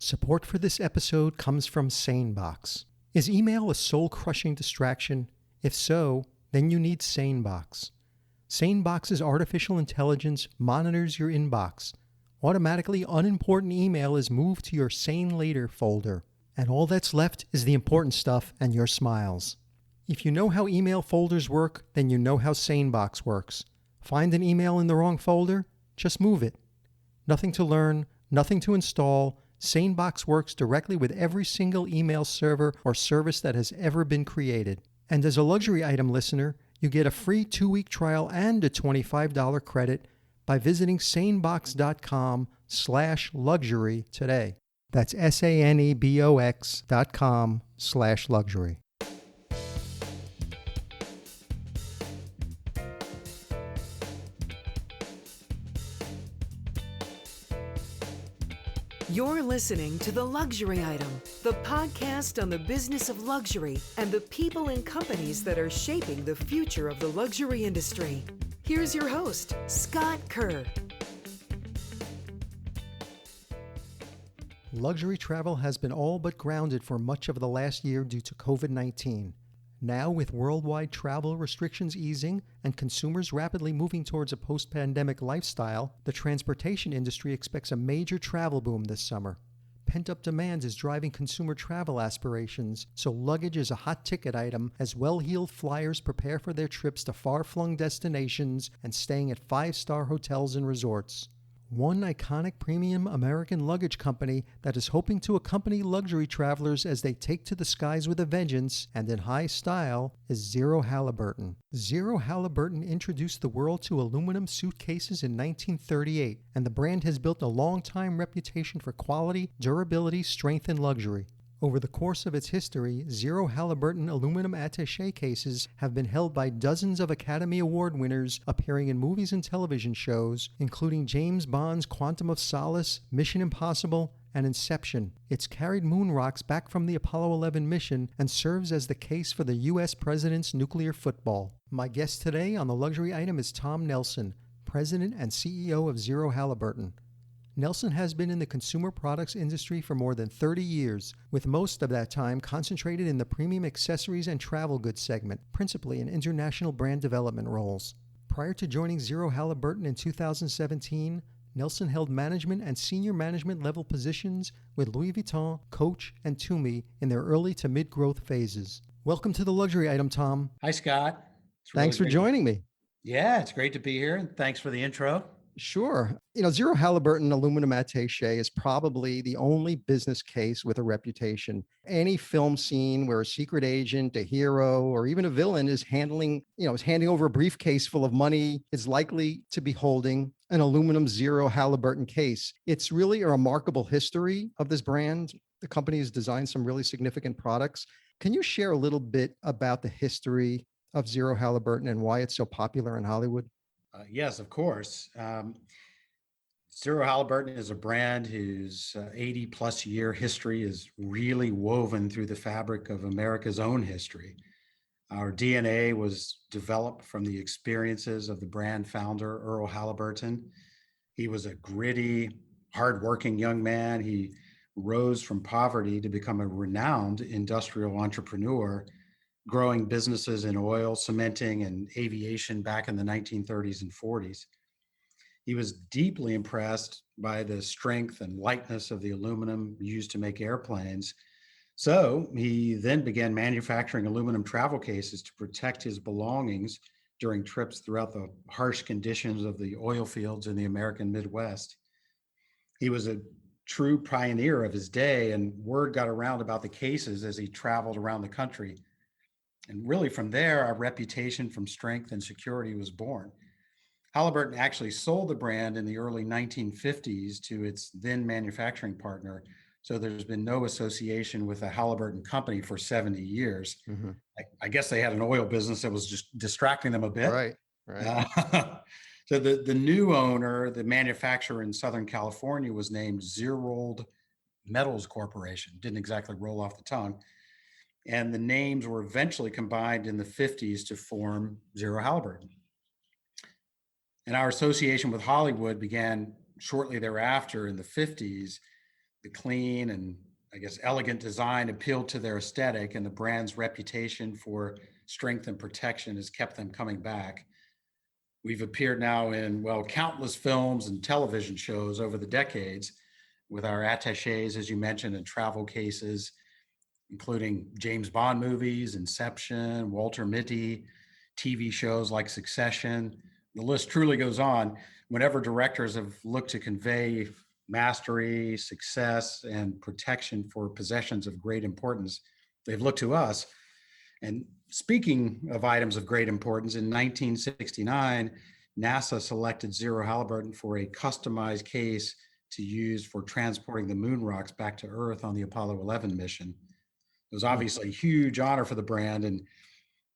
Support for this episode comes from SaneBox. Is email a soul-crushing distraction? If so, then you need SaneBox. SaneBox's artificial intelligence monitors your inbox. Automatically unimportant email is moved to your Sane Later folder, and all that's left is the important stuff and your smiles. If you know how email folders work, then you know how SaneBox works. Find an email in the wrong folder? Just move it. Nothing to learn, nothing to install. SaneBox works directly with every single email server or service that has ever been created. And as a luxury item listener, you get a free 2-week trial and a $25 credit by visiting sanebox.com/luxury today. That's sanebox.com/luxury. You're listening to The Luxury Item, the podcast on the business of luxury and the people and companies that are shaping the future of the luxury industry. Here's your host, Scott Kerr. Luxury travel has been all but grounded for much of the last year due to COVID-19. Now, with worldwide travel restrictions easing and consumers rapidly moving towards a post-pandemic lifestyle, the transportation industry expects a major travel boom this summer. Pent-up demand is driving consumer travel aspirations, so luggage is a hot-ticket item as well-heeled flyers prepare for their trips to far-flung destinations and staying at 5-star hotels and resorts. One iconic premium American luggage company that is hoping to accompany luxury travelers as they take to the skies with a vengeance and in high style is Xero Halliburton. Xero Halliburton introduced the world to aluminum suitcases in 1938, and the brand has built a long-time reputation for quality, durability, strength, and luxury. Over the course of its history, Xero Halliburton aluminum attaché cases have been held by dozens of Academy Award winners appearing in movies and television shows, including James Bond's Quantum of Solace, Mission Impossible, and Inception. It's carried moon rocks back from the Apollo 11 mission and serves as the case for the U.S. President's nuclear football. My guest today on the luxury item is Tom Nelson, President and CEO of Xero Halliburton. Nelson has been in the consumer products industry for more than 30 years, with most of that time concentrated in the premium accessories and travel goods segment, principally in international brand development roles. Prior to joining Xero Halliburton in 2017, Nelson held management and senior management level positions with Louis Vuitton, Coach, and Tumi in their early to mid-growth phases. Welcome to the luxury item, Tom. Hi, Scott. Thanks for joining me. Yeah, it's great to be here, and thanks for the intro. Sure. Xero Halliburton aluminum attaché is probably the only business case with a reputation. Any film scene where a secret agent, a hero, or even a villain is handing over a briefcase full of money is likely to be holding an aluminum Xero Halliburton case. It's really a remarkable history of this brand. The company has designed some really significant products. Can you share a little bit about the history of Xero Halliburton and why it's so popular in Hollywood? Yes, of course. Zero Halliburton is a brand whose 80 plus year history is really woven through the fabric of America's own history. Our DNA was developed from the experiences of the brand founder, Earl Halliburton. He was a gritty, hardworking young man. He rose from poverty to become a renowned industrial entrepreneur, growing businesses in oil, cementing, and aviation back in the 1930s and 40s. He was deeply impressed by the strength and lightness of the aluminum used to make airplanes. So he then began manufacturing aluminum travel cases to protect his belongings during trips throughout the harsh conditions of the oil fields in the American Midwest. He was a true pioneer of his day, and word got around about the cases as he traveled around the country. And really from there, our reputation from strength and security was born. Halliburton actually sold the brand in the early 1950s to its then manufacturing partner. So there's been no association with the Halliburton company for 70 years. Mm-hmm. I guess they had an oil business that was just distracting them a bit. Right. So the new owner, the manufacturer in Southern California, was named Xero Metals Corporation. Didn't exactly roll off the tongue. And the names were eventually combined in the 50s to form Xero Halliburton. And our association with Hollywood began shortly thereafter in the 50s. The clean and, I guess, elegant design appealed to their aesthetic, and the brand's reputation for strength and protection has kept them coming back. We've appeared now in, well, countless films and television shows over the decades with our attaches, as you mentioned, and travel cases, including James Bond movies, Inception, Walter Mitty, TV shows like Succession. The list truly goes on. Whenever directors have looked to convey mastery, success, and protection for possessions of great importance, they've looked to us. And speaking of items of great importance, in 1969, NASA selected Zero Halliburton for a customized case to use for transporting the moon rocks back to Earth on the Apollo 11 mission. It was obviously a huge honor for the brand and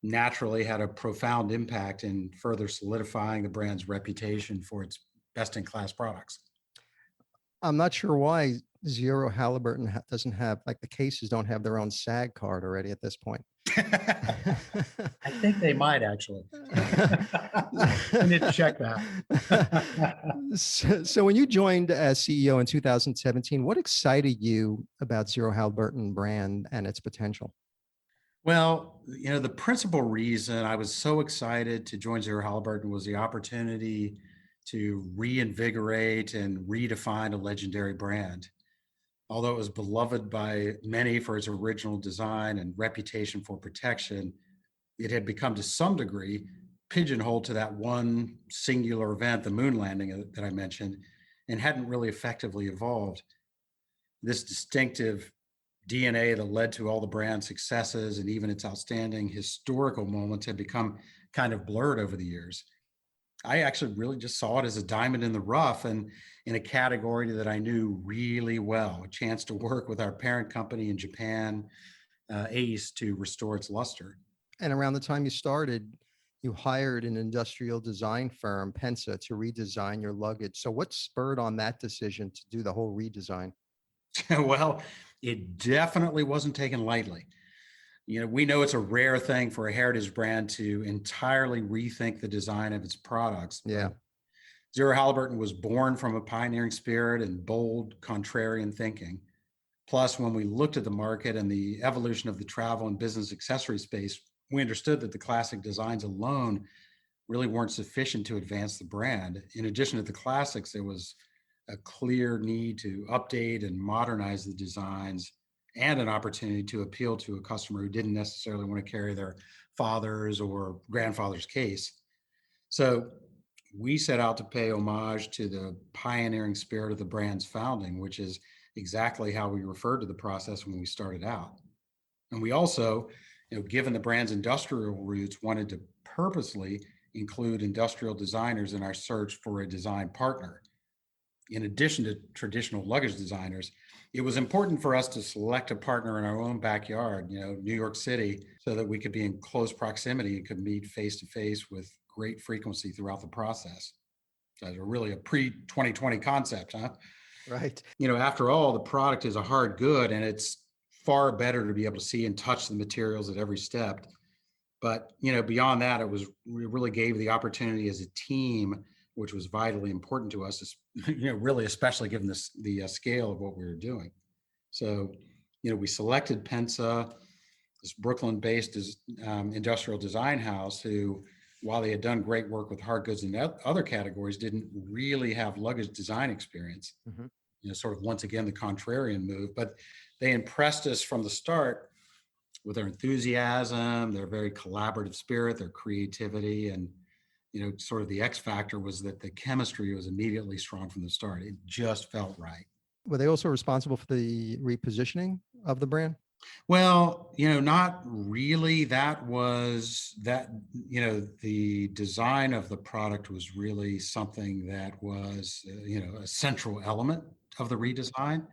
naturally had a profound impact in further solidifying the brand's reputation for its best-in-class products. I'm not sure why Zero Halliburton doesn't have, like, the cases don't have their own SAG card already at this point. I think they might actually. I need to check that. So when you joined as CEO in 2017, what excited you about Zero Halliburton brand and its potential? Well, the principal reason I was so excited to join Zero Halliburton was the opportunity to reinvigorate and redefine a legendary brand. Although it was beloved by many for its original design and reputation for protection, it had become to some degree pigeonholed to that one singular event, the moon landing that I mentioned, and hadn't really effectively evolved. This distinctive DNA that led to all the brand's successes and even its outstanding historical moments had become kind of blurred over the years. I actually really just saw it as a diamond in the rough and in a category that I knew really well, a chance to work with our parent company in Japan, ACE, to restore its luster. And around the time you started, you hired an industrial design firm, Pensa, to redesign your luggage. So what spurred on that decision to do the whole redesign? Well, it definitely wasn't taken lightly. We know it's a rare thing for a heritage brand to entirely rethink the design of its products. Yeah. Zero Halliburton was born from a pioneering spirit and bold, contrarian thinking. Plus, when we looked at the market and the evolution of the travel and business accessory space, we understood that the classic designs alone really weren't sufficient to advance the brand. In addition to the classics, there was a clear need to update and modernize the designs and an opportunity to appeal to a customer who didn't necessarily want to carry their father's or grandfather's case. So we set out to pay homage to the pioneering spirit of the brand's founding, which is exactly how we referred to the process when we started out. And we also, given the brand's industrial roots, wanted to purposely include industrial designers in our search for a design partner. In addition to traditional luggage designers, it was important for us to select a partner in our own backyard, New York City, so that we could be in close proximity and could meet face to face with great frequency throughout the process. So it's really a pre-2020 concept, huh? Right. After all, the product is a hard good, and it's far better to be able to see and touch the materials at every step. But, beyond that, we really gave the opportunity as a team, which was vitally important to us, really, especially given the scale of what we were doing. So, we selected Pensa, this Brooklyn-based industrial design house, who, while they had done great work with hard goods and other categories, didn't really have luggage design experience. Mm-hmm. Sort of once again the contrarian move, but they impressed us from the start with their enthusiasm, their very collaborative spirit, their creativity, and sort of the X factor was that the chemistry was immediately strong from the start. It just felt right. Were they also responsible for the repositioning of the brand? Well, not really. The design of the product was really something that was, a central element of the redesign.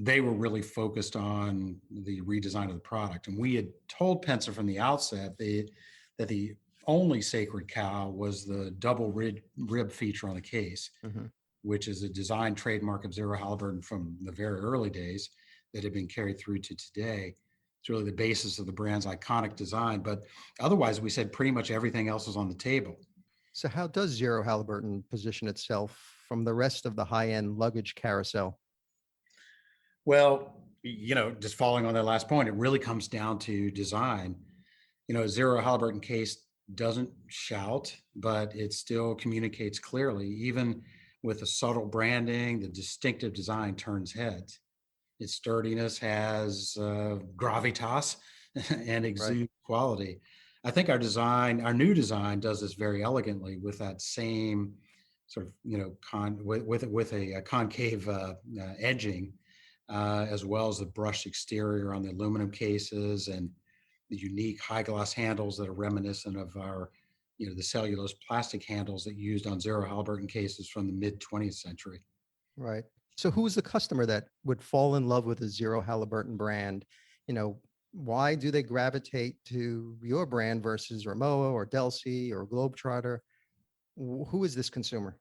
They were really focused on the redesign of the product. And we had told Pensa from the outset that the only sacred cow was the double rib feature on the case, mm-hmm. which is a design trademark of Zero Halliburton from the very early days that had been carried through to today. It's really the basis of the brand's iconic design. But otherwise, we said pretty much everything else was on the table. So how does Zero Halliburton position itself from the rest of the high-end luggage carousel? Well, just following on that last point, it really comes down to design. Zero Halliburton case doesn't shout, but it still communicates clearly. Even with the subtle branding, the distinctive design turns heads. Its sturdiness has gravitas and Right. exudes quality. I think our new design, does this very elegantly with that same sort of with a concave edging, as well as the brushed exterior on the aluminum cases and the unique high gloss handles that are reminiscent of the cellulose plastic handles that used on Zero Halliburton cases from the mid 20th century. Right. So who is the customer that would fall in love with the Zero Halliburton brand? You know, why do they gravitate to your brand versus Rimowa or Delsey or Globetrotter? Who is this consumer?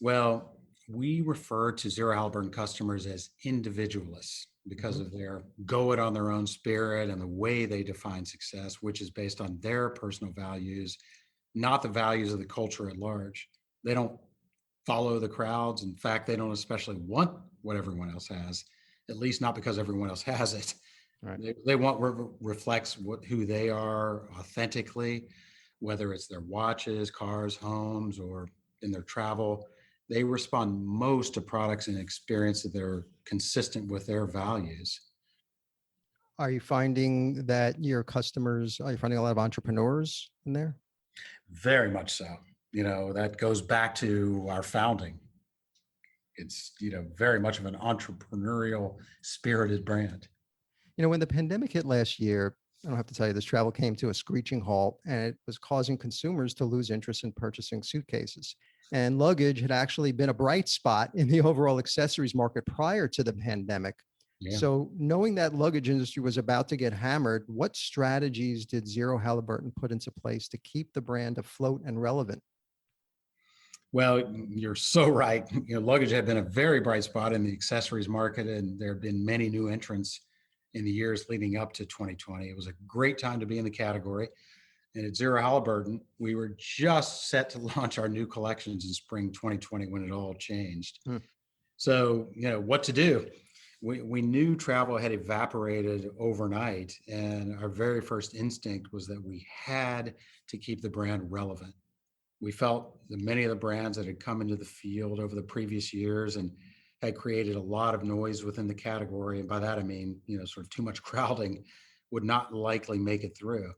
Well, we refer to Zero Halliburton customers as individualists because Mhm. of their go it on their own spirit and the way they define success, which is based on their personal values, not the values of the culture at large. They don't follow the crowds. In fact, they don't especially want what everyone else has, at least not because everyone else has it. Right. They want what reflects who they are authentically, whether it's their watches, cars, homes, or in their travel. They respond most to products and experiences that are consistent with their values. Are you finding that are you finding a lot of entrepreneurs in there? Very much so. That goes back to our founding. It's, very much of an entrepreneurial spirited brand. When the pandemic hit last year, I don't have to tell you, this travel came to a screeching halt and it was causing consumers to lose interest in purchasing suitcases. And luggage had actually been a bright spot in the overall accessories market prior to the pandemic. Yeah. So, knowing that luggage industry was about to get hammered, what strategies did Zero Halliburton put into place to keep the brand afloat and relevant? Well, you're so right. Luggage had been a very bright spot in the accessories market, and there have been many new entrants in the years leading up to 2020. It was a great time to be in the category. And at Zero Halliburton, we were just set to launch our new collections in spring 2020 when it all changed. Hmm. So, what to do? We knew travel had evaporated overnight, and our very first instinct was that we had to keep the brand relevant. We felt that many of the brands that had come into the field over the previous years and had created a lot of noise within the category, and by that I mean, sort of too much crowding, would not likely make it through.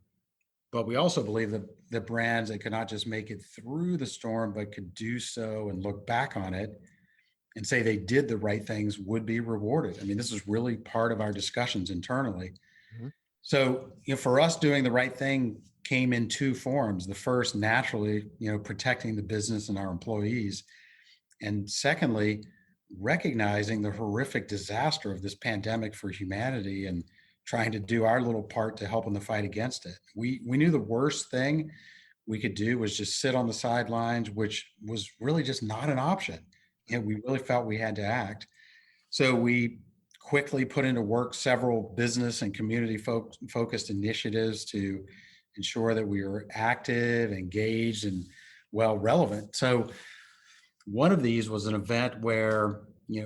But we also believe that the brands that could not just make it through the storm, but could do so and look back on it and say they did the right things would be rewarded. I mean, this is really part of our discussions internally. Mhm. So, for us, doing the right thing came in two forms. The first, naturally, protecting the business and our employees. And secondly, recognizing the horrific disaster of this pandemic for humanity and trying to do our little part to help in the fight against it. We knew the worst thing we could do was just sit on the sidelines, which was really just not an option. We really felt we had to act. So we quickly put into work several business and community focused initiatives to ensure that we were active, engaged, and well relevant. So one of these was an event where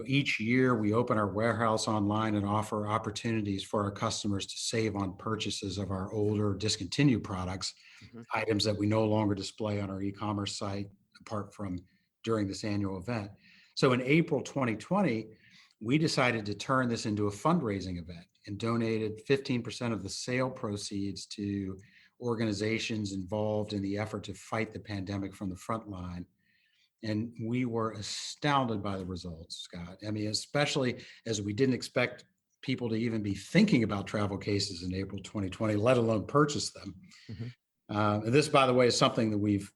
each year we open our warehouse online and offer opportunities for our customers to save on purchases of our older discontinued products, Mhm. items that we no longer display on our e-commerce site apart from during this annual event. So in April 2020, we decided to turn this into a fundraising event and donated 15% of the sale proceeds to organizations involved in the effort to fight the pandemic from the front line. And we were astounded by the results, Scott. I mean, especially as we didn't expect people to even be thinking about travel cases in April 2020, let alone purchase them. Mhm. And this, by the way, is something that we've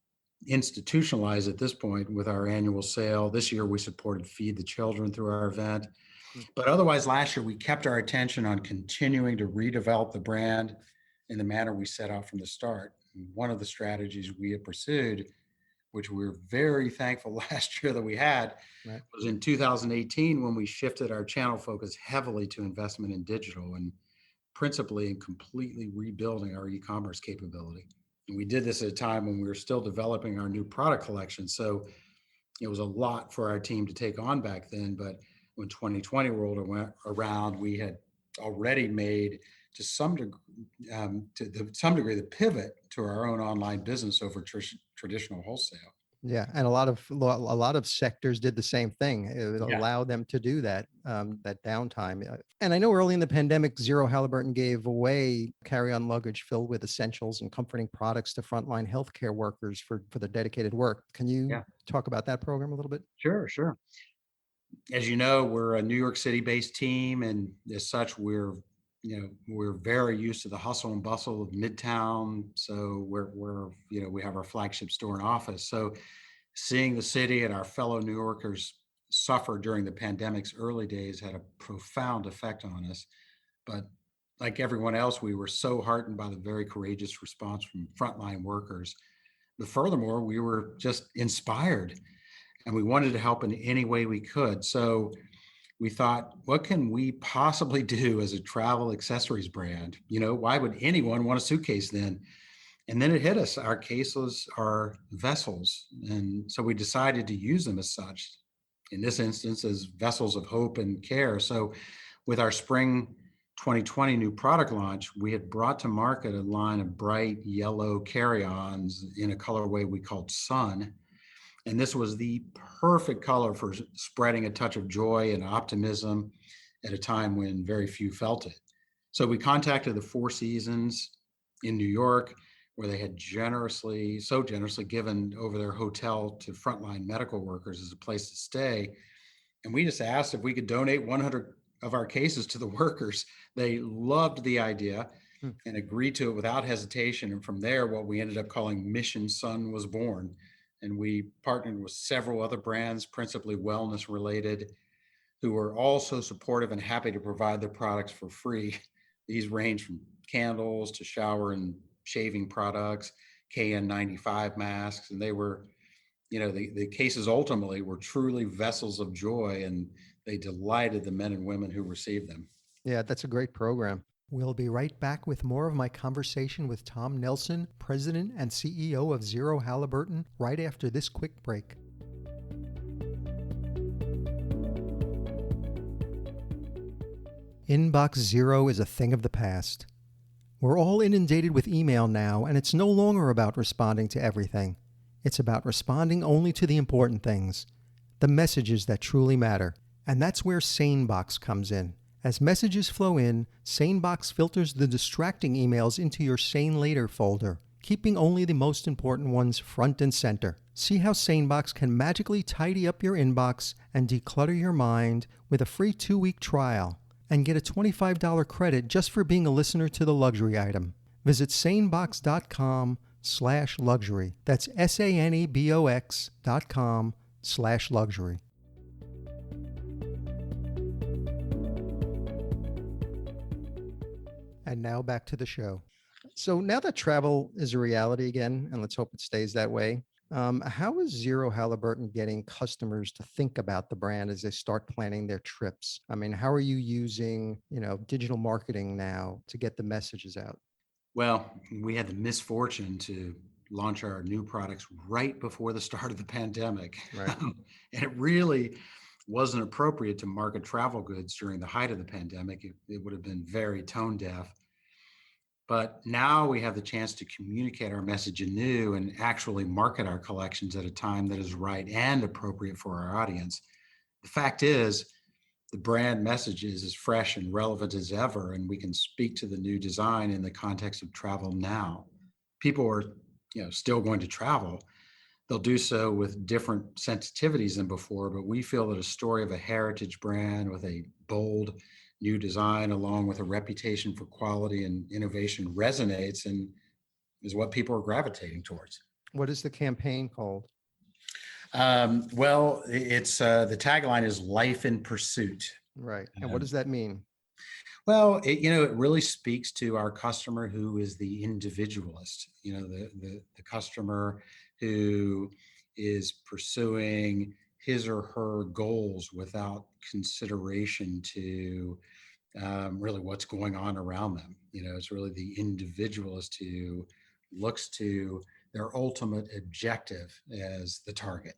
institutionalized at this point with our annual sale. This year, we supported Feed the Children through our event. Mm. But otherwise, last year, we kept our attention on continuing to redevelop the brand in the manner we set out from the start. And one of the strategies we have pursued, which we were very thankful last year that we had, Right. was in 2018 when we shifted our channel focus heavily to investment in digital and principally in completely rebuilding our e-commerce capability. And we did this at a time when we were still developing our new product collection. So it was a lot for our team to take on back then, but when 2020 rolled around, we had already made to some some degree the pivot to our own online business over traditional wholesale. Yeah, and a lot of sectors did the same thing. It Yeah. allowed them to do that that downtime. And I know early in the pandemic, Zero Halliburton gave away carry-on luggage filled with essentials and comforting products to frontline healthcare workers for their dedicated work. Can you Yeah. talk about that program a little bit? Sure. As you know, we're a New York City-based team, and as such, we're very used to the hustle and bustle of Midtown. So we have our flagship store and office. So seeing the city and our fellow New Yorkers suffer during the pandemic's early days had a profound effect on us. But like everyone else, we were so heartened by the very courageous response from frontline workers. But furthermore, we were just inspired and we wanted to help in any way we could. So we thought, what can we possibly do as a travel accessories brand? Why would anyone want a suitcase then? And then it hit us. Our cases are vessels. And so we decided to use them as such, in this instance, as vessels of hope and care. So with our spring 2020 new product launch, we had brought to market a line of bright yellow carry-ons in a colorway we called Sun. And this was the perfect color for spreading a touch of joy and optimism at a time when very few felt it. So we contacted the Four Seasons in New York, where they had so generously given over their hotel to frontline medical workers as a place to stay. And we just asked if we could donate 100 of our cases to the workers. They loved the idea and agreed to it without hesitation. And from there, what we ended up calling Mission Sun was born. And we partnered with several other brands, principally wellness related, who were also supportive and happy to provide their products for free. These range from candles to shower and shaving products, KN95 masks, and they were, the cases ultimately were truly vessels of joy, and they delighted the men and women who received them. Yeah, that's a great program. We'll be right back with more of my conversation with Tom Nelson, President and CEO of Zero Halliburton, right after this quick break. Inbox zero is a thing of the past. We're all inundated with email now, and it's no longer about responding to everything. It's about responding only to the important things, the messages that truly matter. And that's where SaneBox comes in. As messages flow in, SaneBox filters the distracting emails into your Sane Later folder, keeping only the most important ones front and center. See how SaneBox can magically tidy up your inbox and declutter your mind with a free 2-week trial. And get a $25 credit just for being a listener to the luxury item. Visit sanebox.com/luxury. That's sanebox.com/luxury. And now back to the show. So now that travel is a reality again, and let's hope it stays that way, how is Zero Halliburton getting customers to think about the brand as they start planning their trips? I mean, how are you using, digital marketing now to get the messages out? Well, we had the misfortune to launch our new products right before the start of the pandemic. Right. And it really wasn't appropriate to market travel goods during the height of the pandemic. It would have been very tone deaf. But now we have the chance to communicate our message anew and actually market our collections at a time that is right and appropriate for our audience. The fact is, the brand message is as fresh and relevant as ever, and we can speak to the new design in the context of travel now. People are, still going to travel. They'll do so with different sensitivities than before, but we feel that a story of a heritage brand with a bold new design, along with a reputation for quality and innovation, resonates and is what people are gravitating towards. What is the campaign called? Well, it's the tagline is "Life in Pursuit." Right. And what does that mean? Well, it really speaks to our customer who is the individualist. The customer who is pursuing his or her goals without consideration to really what's going on around them. It's really the individualist who looks to their ultimate objective as the target.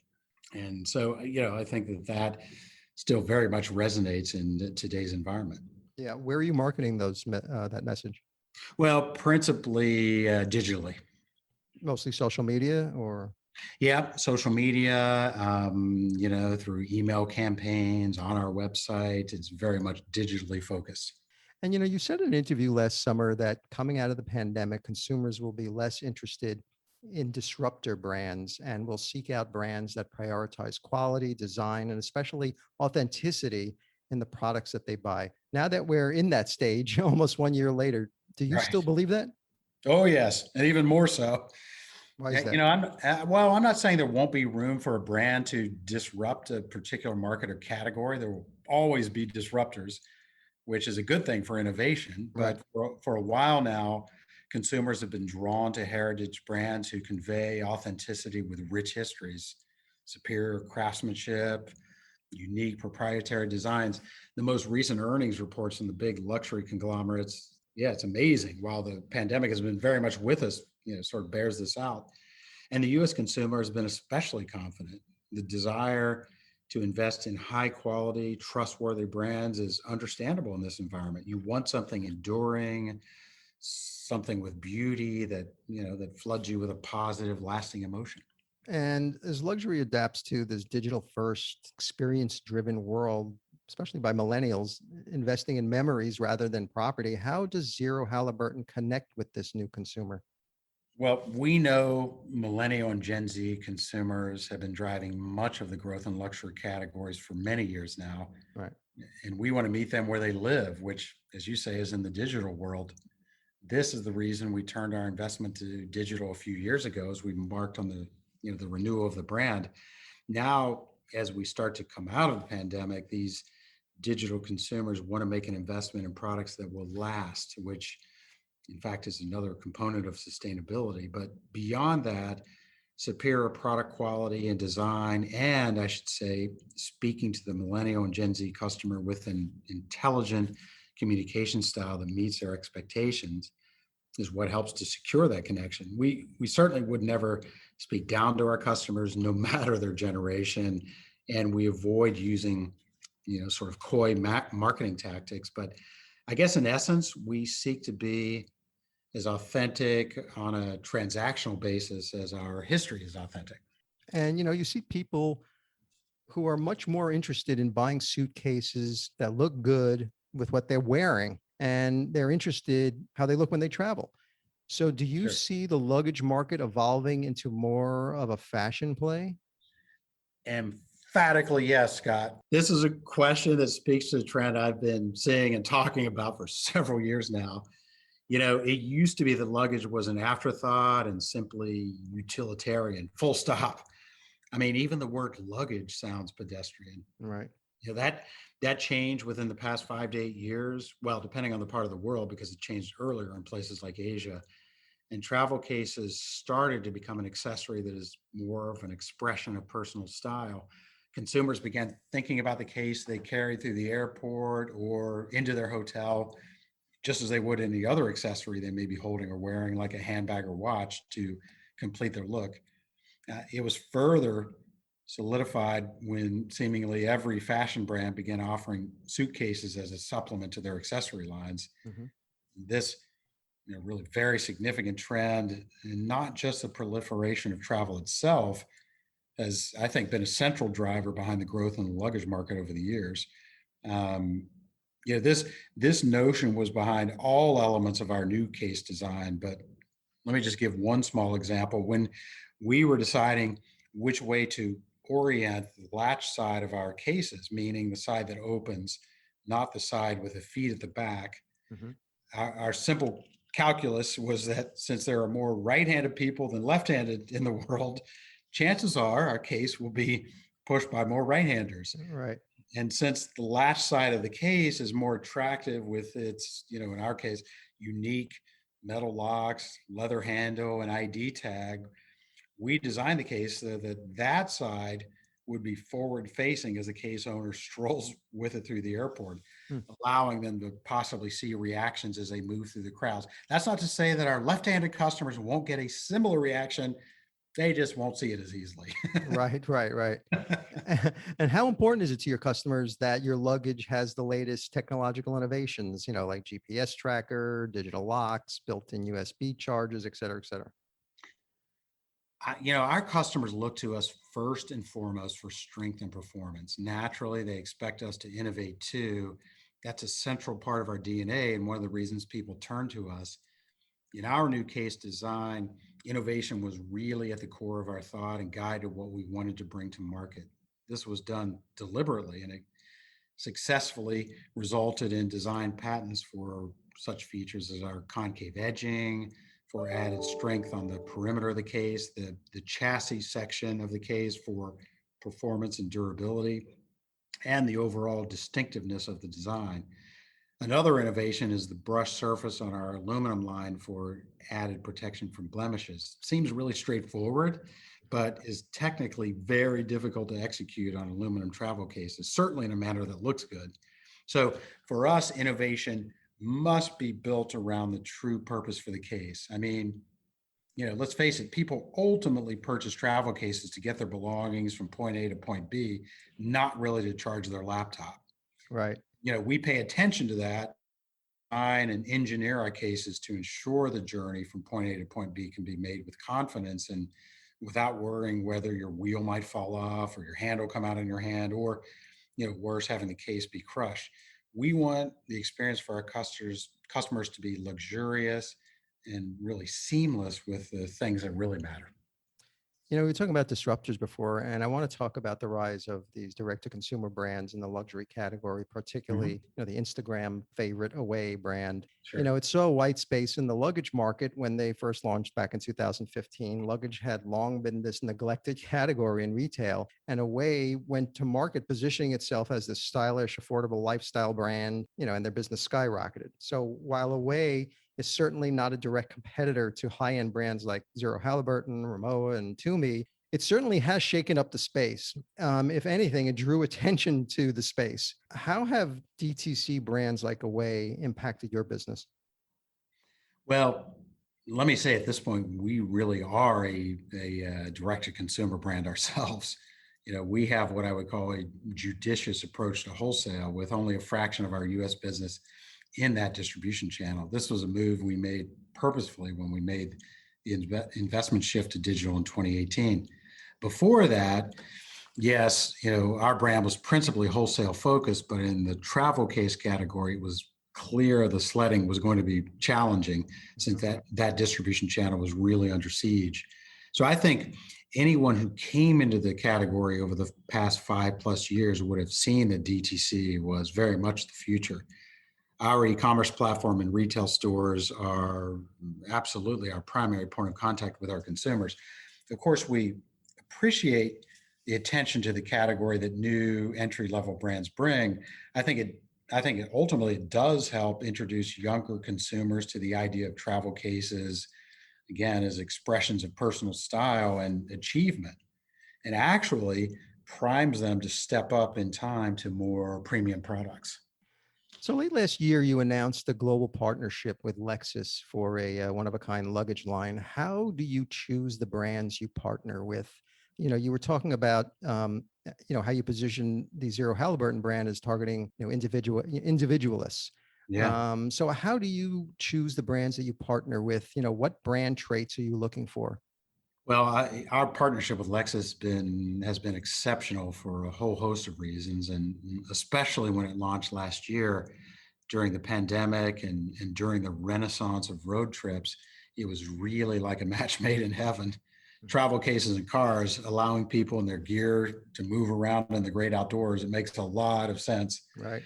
And so, I think that still very much resonates in today's environment. Yeah. Where are you marketing that message? Well, principally digitally. Mostly social media or? Yeah, social media, through email campaigns on our website. It's very much digitally focused. And you said in an interview last summer that coming out of the pandemic, consumers will be less interested in disruptor brands and will seek out brands that prioritize quality, design, and especially authenticity in the products that they buy. Now that we're in that stage, almost 1 year later, do you still Right. believe that? Oh, yes, and even more so. Why is that? I'm not saying there won't be room for a brand to disrupt a particular market or category. There will always be disruptors, which is a good thing for innovation. Right. But for a while now, consumers have been drawn to heritage brands who convey authenticity with rich histories, superior craftsmanship, unique proprietary designs. The most recent earnings reports from the big luxury conglomerates, yeah, it's amazing. While the pandemic has been very much with us, sort of bears this out. And the US consumer has been especially confident. The desire to invest in high quality, trustworthy brands is understandable in this environment. You want something enduring, something with beauty that floods you with a positive, lasting emotion. And as luxury adapts to this digital first, experience driven world, especially by millennials investing in memories rather than property, how does Zero Halliburton connect with this new consumer? Well, we know millennial and Gen Z consumers have been driving much of the growth in luxury categories for many years now. Right. And we want to meet them where they live, which, as you say, is in the digital world. This is the reason we turned our investment to digital a few years ago as we embarked on the renewal of the brand. Now, as we start to come out of the pandemic, these digital consumers want to make an investment in products that will last, which in fact is another component of sustainability. But beyond that, superior product quality and design, and I should say, speaking to the millennial and Gen Z customer with an intelligent communication style that meets their expectations is what helps to secure that connection. We certainly would never speak down to our customers, no matter their generation, and we avoid using, sort of coy marketing tactics. But I guess in essence, we seek to be as authentic on a transactional basis as our history is authentic. And you see people who are much more interested in buying suitcases that look good with what they're wearing, and they're interested how they look when they travel. So do you Sure. see the luggage market evolving into more of a fashion play? Emphatically, yes, Scott. This is a question that speaks to the trend I've been seeing and talking about for several years now. It used to be that luggage was an afterthought and simply utilitarian, full stop. I mean, even the word luggage sounds pedestrian. Right. That changed within the past 5 to 8 years. Well, depending on the part of the world, because it changed earlier in places like Asia. And travel cases started to become an accessory that is more of an expression of personal style. Consumers began thinking about the case they carried through the airport or into their hotel, just as they would any other accessory they may be holding or wearing, like a handbag or watch, to complete their look. It was further solidified when seemingly every fashion brand began offering suitcases as a supplement to their accessory lines. Mhm. This really very significant trend, and not just the proliferation of travel itself, has, I think, been a central driver behind the growth in the luggage market over the years. Um, this notion was behind all elements of our new case design. But let me just give one small example. When we were deciding which way to orient the latch side of our cases, meaning the side that opens, not the side with the feet at the back, Mhm. our simple calculus was that since there are more right-handed people than left-handed in the world, chances are our case will be pushed by more right-handers. Right. And since the latch side of the case is more attractive with its, in our case, unique metal locks, leather handle, and ID tag, we designed the case so that that side would be forward facing as the case owner strolls with it through the airport, Hmm. allowing them to possibly see reactions as they move through the crowds. That's not to say that our left handed customers won't get a similar reaction They just won't see it as easily. Right, right, right. And how important is it to your customers that your luggage has the latest technological innovations, like GPS tracker, digital locks, built-in USB chargers, et cetera, et cetera? Our customers look to us first and foremost for strength and performance. Naturally, they expect us to innovate too. That's a central part of our DNA, and one of the reasons people turn to us. In our new case design, innovation was really at the core of our thought and guided what we wanted to bring to market. This was done deliberately, and it successfully resulted in design patents for such features as our concave edging, for added strength on the perimeter of the case, the chassis section of the case for performance and durability, and the overall distinctiveness of the design. Another innovation is the brushed surface on our aluminum line for added protection from blemishes. Seems really straightforward, but is technically very difficult to execute on aluminum travel cases, certainly in a manner that looks good. So for us, innovation must be built around the true purpose for the case. I mean, let's face it, people ultimately purchase travel cases to get their belongings from point A to point B, not really to charge their laptop. Right. We pay attention to that and engineer our cases to ensure the journey from point A to point B can be made with confidence and without worrying whether your wheel might fall off or your hand will come out in your hand or, worse, having the case be crushed. We want the experience for our customers to be luxurious and really seamless with the things that really matter. We were talking about disruptors before, and I want to talk about the rise of these direct-to-consumer brands in the luxury category, particularly, the Instagram favorite Away brand. Sure. It saw a white space in the luggage market when they first launched back in 2015. Luggage had long been this neglected category in retail, and Away went to market positioning itself as this stylish, affordable lifestyle brand, and their business skyrocketed. So while Away is certainly not a direct competitor to high-end brands like Zero Halliburton, Rimowa, and Toomey, it certainly has shaken up the space. If anything, it drew attention to the space. How have DTC brands like Away impacted your business? Well, let me say at this point, we really are a direct-to-consumer brand ourselves. We have what I would call a judicious approach to wholesale with only a fraction of our U.S. business in that distribution channel. This was a move we made purposefully when we made the investment shift to digital in 2018. Before that, yes, our brand was principally wholesale focused, but in the travel case category, it was clear the sledding was going to be challenging since that distribution channel was really under siege. So I think anyone who came into the category over the past 5+ years would have seen that DTC was very much the future. Our e-commerce platform and retail stores are absolutely our primary point of contact with our consumers. Of course, we appreciate the attention to the category that new entry-level brands bring. I think it ultimately does help introduce younger consumers to the idea of travel cases, again, as expressions of personal style and achievement, and actually primes them to step up in time to more premium products. So late last year, you announced a global partnership with Lexus for a one-of-a-kind luggage line. How do you choose the brands you partner with? You were talking about, how you position the Zero Halliburton brand as targeting, individualists. Yeah. So how do you choose the brands that you partner with? What brand traits are you looking for? Well, our partnership with Lexus has been exceptional for a whole host of reasons, and especially when it launched last year during the pandemic and during the renaissance of road trips, it was really like a match made in heaven. Travel cases and cars, allowing people and their gear to move around in the great outdoors, it makes a lot of sense. Right.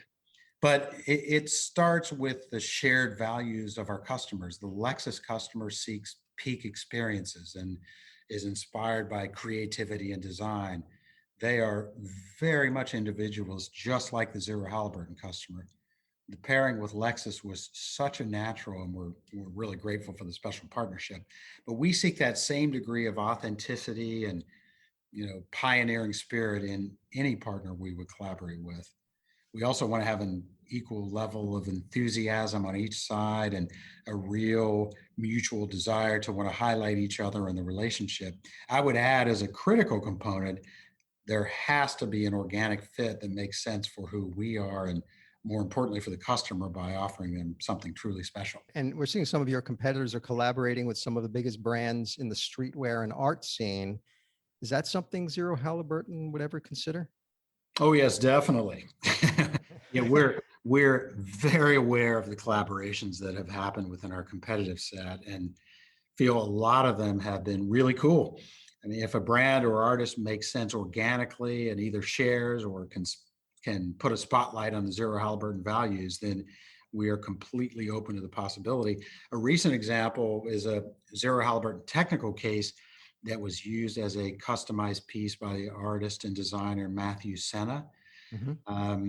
But it starts with the shared values of our customers. The Lexus customer seeks peak experiences and is inspired by creativity and design. They are very much individuals, just like the Zero Halliburton customer. The pairing with Lexus was such a natural, and we're really grateful for the special partnership. But we seek that same degree of authenticity and pioneering spirit in any partner we would collaborate with. we also want to have an equal level of enthusiasm on each side and a real mutual desire to want to highlight each other in the relationship. I would add as a critical component, there has to be an organic fit that makes sense for who we are and more importantly for the customer by offering them something truly special. And we're seeing some of your competitors are collaborating with some of the biggest brands in the streetwear and art scene. Is that something Zero Halliburton would ever consider? Oh yes, definitely. Yeah, we're very aware of the collaborations that have happened within our competitive set and feel a lot of them have been really cool. I mean, if a brand or artist makes sense organically and either shares or can put a spotlight on the Zero Halliburton values, then we are completely open to the possibility. A recent example is a Zero Halliburton technical case that was used as a customized piece by the artist and designer Matthew Senna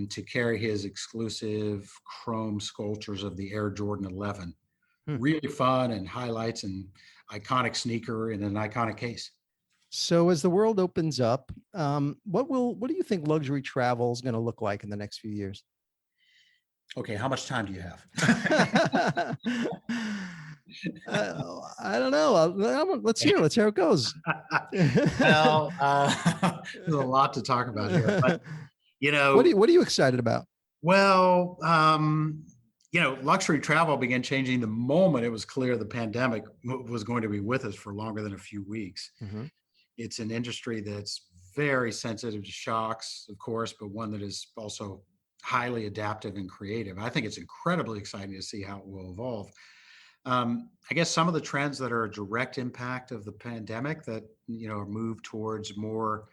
to carry his exclusive chrome sculptures of the Air Jordan 11. Hmm. Really fun and highlights an iconic sneaker in an iconic case. So as the world opens up, what do you think luxury travel is going to look like in the next few years? Okay, how much time do you have? I don't know. Let's hear how it goes. Well, there's a lot to talk about here, but what are you excited about? Well, luxury travel began changing the moment it was clear the pandemic was going to be with us for longer than a few weeks. It's an industry that's very sensitive to shocks, of course, but one that is also highly adaptive and creative. I think it's incredibly exciting to see how it will evolve. I guess some of the trends that are a direct impact of the pandemic that, move towards more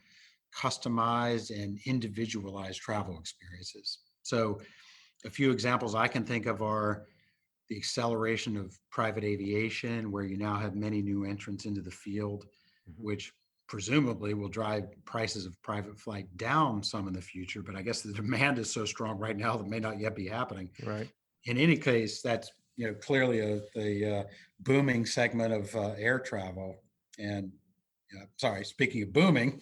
customized and individualized travel experiences. So a few examples I can think of are the acceleration of private aviation, where you now have many new entrants into the field, which presumably will drive prices of private flight down some in the future. But I guess the demand is so strong right now that may not yet be happening. Right. In any case, that's clearly the booming segment of air travel. And speaking of booming,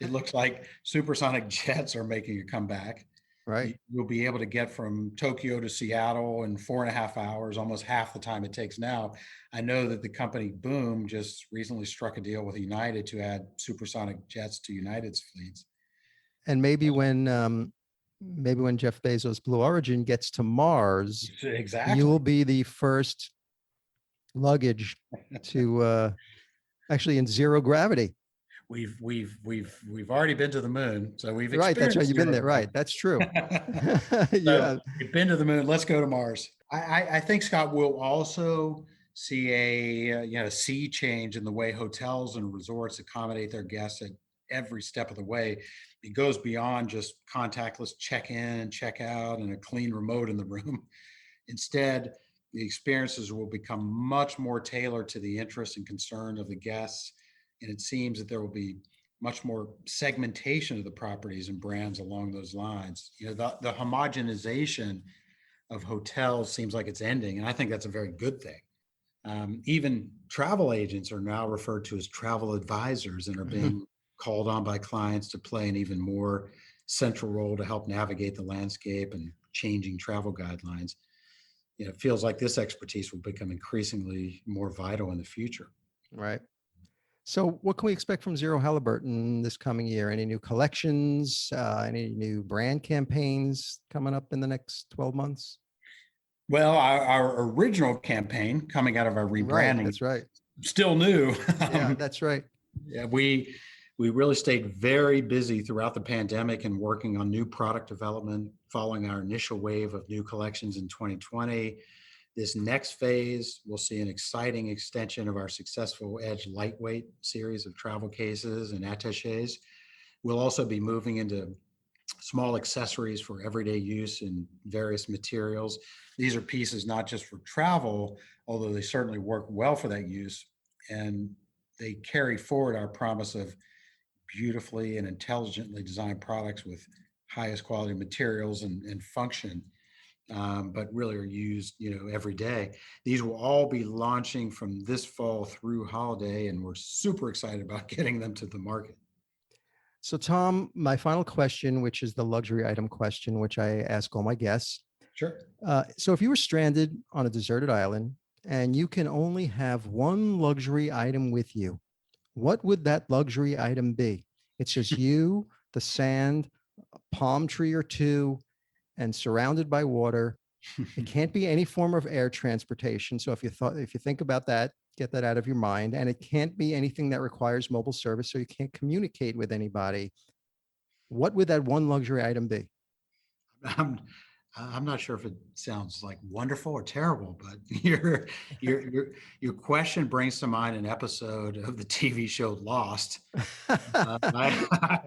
it looks like supersonic jets are making a comeback. Right. You'll be able to get from Tokyo to Seattle in 4.5 hours, almost half the time it takes now. I know that the company Boom just recently struck a deal with United to add supersonic jets to United's fleets. And maybe when Jeff Bezos' Blue Origin gets to Mars, exactly, you will be the first luggage to actually in zero gravity. We've already been to the moon, so we've right. That's right. You've been there, right? That's true. Yeah, we've been to the moon. Let's go to Mars. I think, Scott, will also see a sea change in the way hotels and resorts accommodate their guests at every step of the way. It goes beyond just contactless check-in and check-out and a clean remote in the room. Instead, the experiences will become much more tailored to the interests and concern of the guests. And it seems that there will be much more segmentation of the properties and brands along those lines. The homogenization of hotels seems like it's ending, and I think that's a very good thing. Even travel agents are now referred to as travel advisors and are being called on by clients to play an even more central role to help navigate the landscape and changing travel guidelines. It feels like this expertise will become increasingly more vital in the future. Right. So what can we expect from Zero Halliburton this coming year? Any new collections, any new brand campaigns coming up in the next 12 months? Well, our original campaign coming out of our rebranding, right, that's right, still new. Yeah, that's right. Yeah, we really stayed very busy throughout the pandemic and working on new product development following our initial wave of new collections in 2020. This next phase, we'll see an exciting extension of our successful Edge lightweight series of travel cases and attachés. We'll also be moving into small accessories for everyday use in various materials. These are pieces not just for travel, although they certainly work well for that use. And they carry forward our promise of beautifully and intelligently designed products with highest quality materials and function, but really are used, every day. These will all be launching from this fall through holiday, and we're super excited about getting them to the market. So, Tom, my final question, which is the luxury item question, which I ask all my guests. Sure. So, if you were stranded on a deserted island and you can only have one luxury item with you, what would that luxury item be? It's just you, the sand, a palm tree or two, and surrounded by water. It can't be any form of air transportation. So if you think about that, get that out of your mind. And it can't be anything that requires mobile service, so you can't communicate with anybody. What would that one luxury item be? I'm, I'm not sure if it sounds like wonderful or terrible, but your question brings to mind an episode of the TV show Lost. I,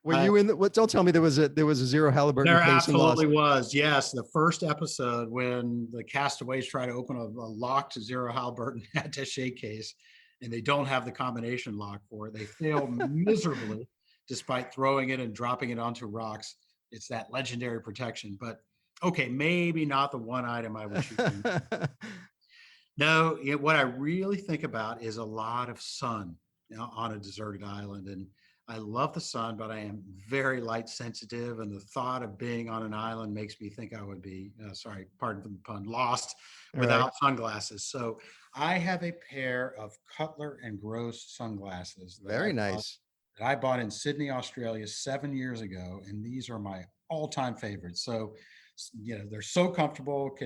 Were I, you in what? Don't tell me there was a Zero Halliburton There case in Lost. absolutely was. Yes. The first episode when the castaways try to open a locked Zero Halliburton attache case and they don't have the combination lock for it. They fail miserably despite throwing it and dropping it onto rocks. It's that legendary protection. But okay, maybe not the one item I would choose. No, what I really think about is a lot of sun, on a deserted island. And I love the sun, but I am very light sensitive. And the thought of being on an island makes me think I would be, sorry, pardon the pun, lost without sunglasses. So I have a pair of Cutler and Gross sunglasses Very nice. that I bought in Sydney, Australia 7 years ago. And these are my all-time favorites. So, they're so comfortable,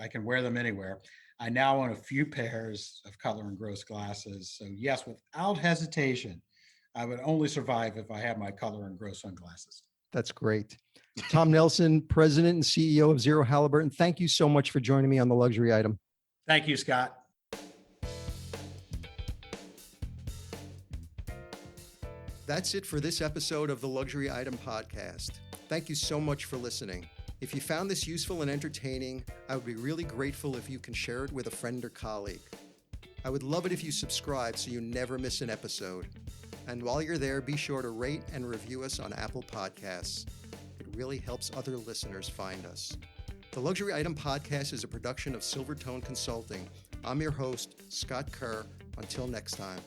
I can wear them anywhere. I now own a few pairs of Cutler and Gross glasses. So yes, without hesitation, I would only survive if I had my Cutler and Gross sunglasses. That's great. Tom Nelson, President and CEO of Zero Halliburton. Thank you so much for joining me on the luxury item. Thank you, Scott. That's it for this episode of the Luxury Item Podcast. Thank you so much for listening. If you found this useful and entertaining, I would be really grateful if you can share it with a friend or colleague. I would love it if you subscribe so you never miss an episode. And while you're there, be sure to rate and review us on Apple Podcasts. It really helps other listeners find us. The Luxury Item Podcast is a production of Silvertone Consulting. I'm your host, Scott Kerr. Until next time.